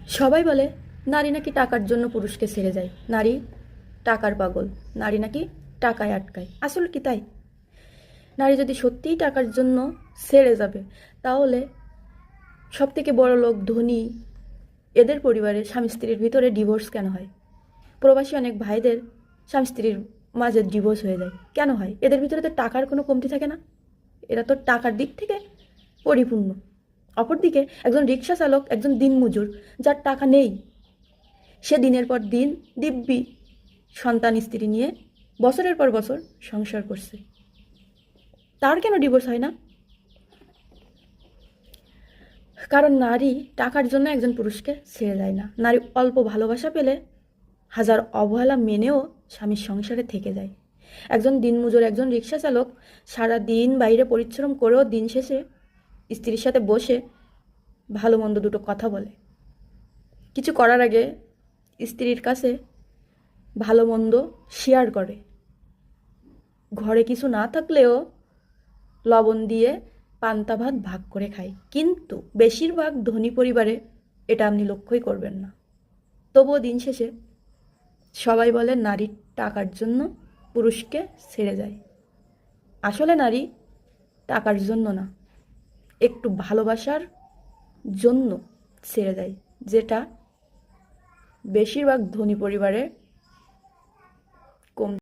সবাই বলে নারী নাকি টাকার জন্য পুরুষকে ছেড়ে যায়, নারী টাকার পাগল, নারী নাকি টাকায় আটকায়। আসলে কি তাই? নারী যদি সত্যিই টাকার জন্য ছেড়ে যাবে, তাহলে সবথেকে বড় লোক, ধনী, এদের পরিবারে স্বামী স্ত্রীর ভিতরে ডিভোর্স কেন হয়? প্রবাসী অনেক ভাইদের স্বামী স্ত্রীর মাঝে ডিভোর্স হয়ে যায় কেন হয়? এদের ভিতরে তো টাকার কোনো কমতি থাকে না, এরা তো টাকার দিক থেকে পরিপূর্ণ। অপরদিকে একজন রিক্সা চালক, একজন দিনমজুর, যার টাকা নেই, সে দিনের পর দিন দিব্যি সন্তান স্ত্রী নিয়ে বছরের পর বছর সংসার করছে, তার কেন ডিভোর্স হয় না? কারণ নারী টাকার জন্য একজন পুরুষকে ছেড়ে যায় না। নারী অল্প ভালোবাসা পেলে হাজার অবহেলা মেনেও স্বামীর সংসারে থেকে যায়। একজন দিনমজুর, একজন রিক্সা চালক সারা দিন বাইরে পরিশ্রম করেও দিন শেষে স্ত্রীর সাথে বসে ভালো মন্দ দুটো কথা বলে। কিছু করার আগে স্ত্রীর কাছে ভালো মন্দ শেয়ার করে। ঘরে কিছু না থাকলেও লবণ দিয়ে পান্তা ভাত ভাগ করে খায়। কিন্তু বেশিরভাগ ধনী পরিবারে এটা আপনি লক্ষ্যই করবেন না। তবুও দিন শেষে সবাই বলে নারী টাকার জন্য পুরুষকে ছেড়ে যায়। আসলে নারী টাকার জন্য না, একটু ভালোবাসার জন্য ছেড়ে দেয়, যেটা বেশিরভাগ ধনী পরিবারে